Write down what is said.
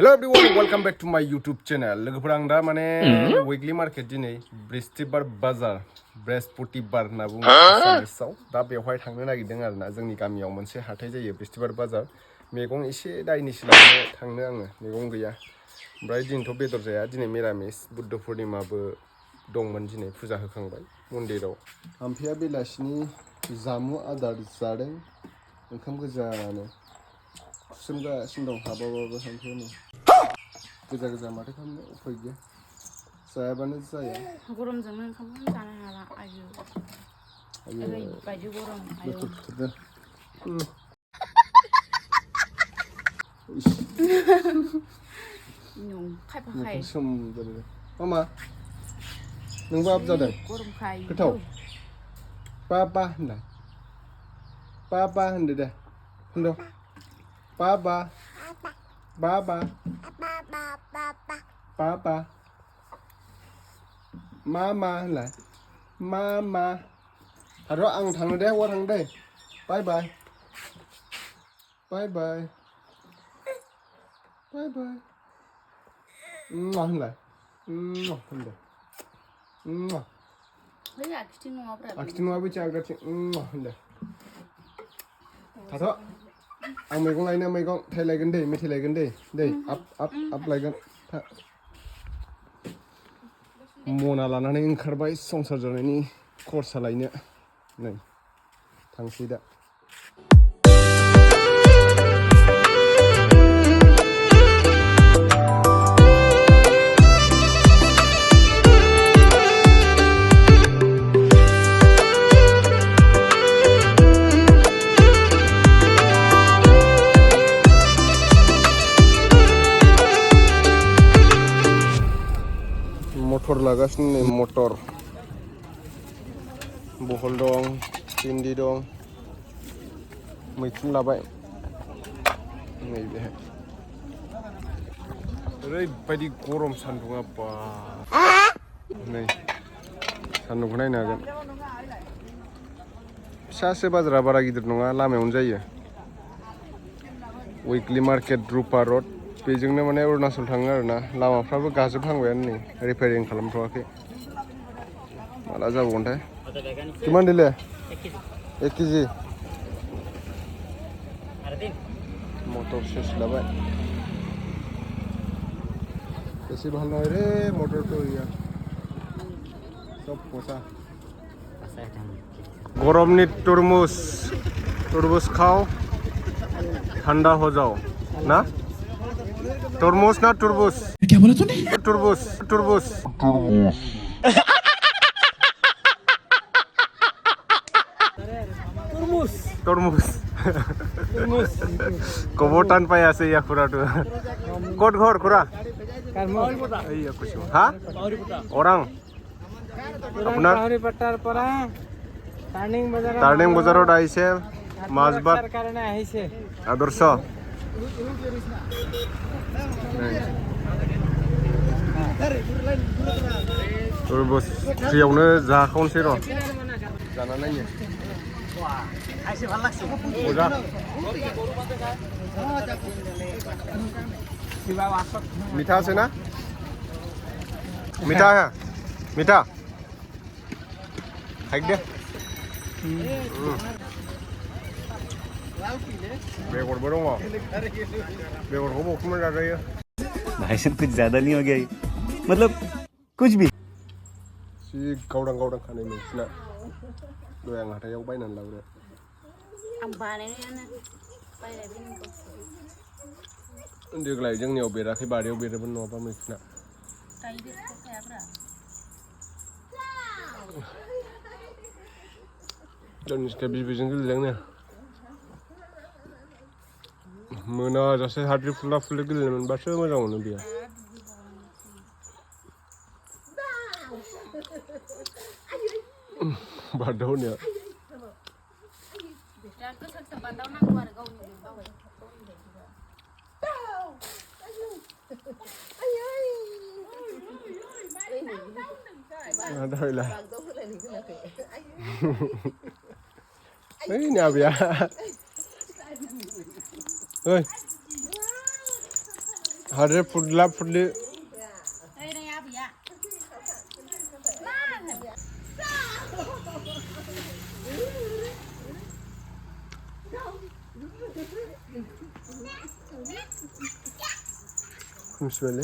Hello everyone, welcome back to my YouTube channel. लोगोफोर आं दा माने weekly market दिनै बृहस्पतिबार बाजार बृहस्पतिबार होनना बुङो आसामिसाव दा बेवहाय थांनो नागिरदों आरोना जोंनि गामियाव मोनसे हाथाय जायो बृहस्पतिबार बाजार मैगं एसे दाइनिसो लायनो थांनो आङो मैगं गैया ओमफ्राय दिनैथ' बेदर जाया दिनै मिरामिस बुद्ध पुर्णिमाबो दंमोन दिनै फुजा होखांबाय मन्दिराव आमफिया बेलासिनि जामु आदार जादों ओंखाम गोजानो खुसुमगासिनो दं हाबाबाबो हामफियानो गोजा गोजा माथो खालामनो उफाय गैया जायाबानो जाया गरमजोंनो ओंखामखौनो जानो हाला आयु ओरैबायदि गरम आयु खायफाखाय सोम जादों मामा नोंबो आब जादों गरमखाय गोथाव पापा होनला पापा होनदो दे होनद' पापा पापा पापा मामा होनलाय मामा आरो आं थांनो दे हौवा थांनो दे बाय बाय बाय बाय बाय बाय होनलाय होनदो बै आखिथिं नङाब्रा आखिथिं नङा बैथिं आगदाथिं होनदो थाथ' आं मैगं लायनो मैगं थाइ लायगोन दै मेथाइ लायगोन दै आप लायगोन था मना लानानै ओंखारबाय संसार जानायनि खरसा लायनो नै थांसै दा मटर लागासिनो नै मटर बहल दं भिन्दि दं मैखुन लाबाय नैबेहाय ओरैबायदि गरम सान्दुङा बा नै सान्दुंखौ नायनो हागोन फिसासो बाजारा बारा गिदिर नङा लामायावनो जायो उइकलि मार्केट रुपा रड बेजोंनो माने अरुणाचल थाङो आरोना लामाफ्राबो गाजोबहांबायानो नै रिपेयारिं खालामथ'वाखै माला जाबावगोनथाय किमान दिले 1 केजि मटर शेष लाबाय बेसे ভালো হয় रे मटर तो यार सब পচা গরমনি তরমুজ খাও ঠান্ডা हो जाओ ना तरमुज ना तुरबुज क्या बोला तूने तुरबुज तरमुज कबोटान पायासे या खुरा तो कोट घर खुरा iya kusu ha orang আপনার টার্নিং বজাৰত আহিছে মাছবাট কাৰণে আহিছে আদৰ্শ तरबुज फ्रियावनो जाखावनोसै र' जाना नायनो मोजां मीठा আছে ना मीठा है मीठा खाइक दे बेगरबो दङ बेगरखौ बखुमना जाजायो भाई साहब कुछ ज्यादा नहीं हो गया मतलब कुछ भी सि गावदां खानाय मैखुना दय आं हाथायाव बायनानै लाबोदो आं बानायनायानो बायनायबो देग्लाय जोंनियाव बेराखै बारियाव बेरोमोन नङाबा मैखुना जोंनिया बिबैजों गेलेदोंनो मोनाजासे हाद्रि फुला फुलि गेलेनो मोनबासो मोजां मोनो बियो बादावनिया Thôi mấy nhà bịa ơi हारे फुडला फुडली Đây đây à, dạ. Kim söyle?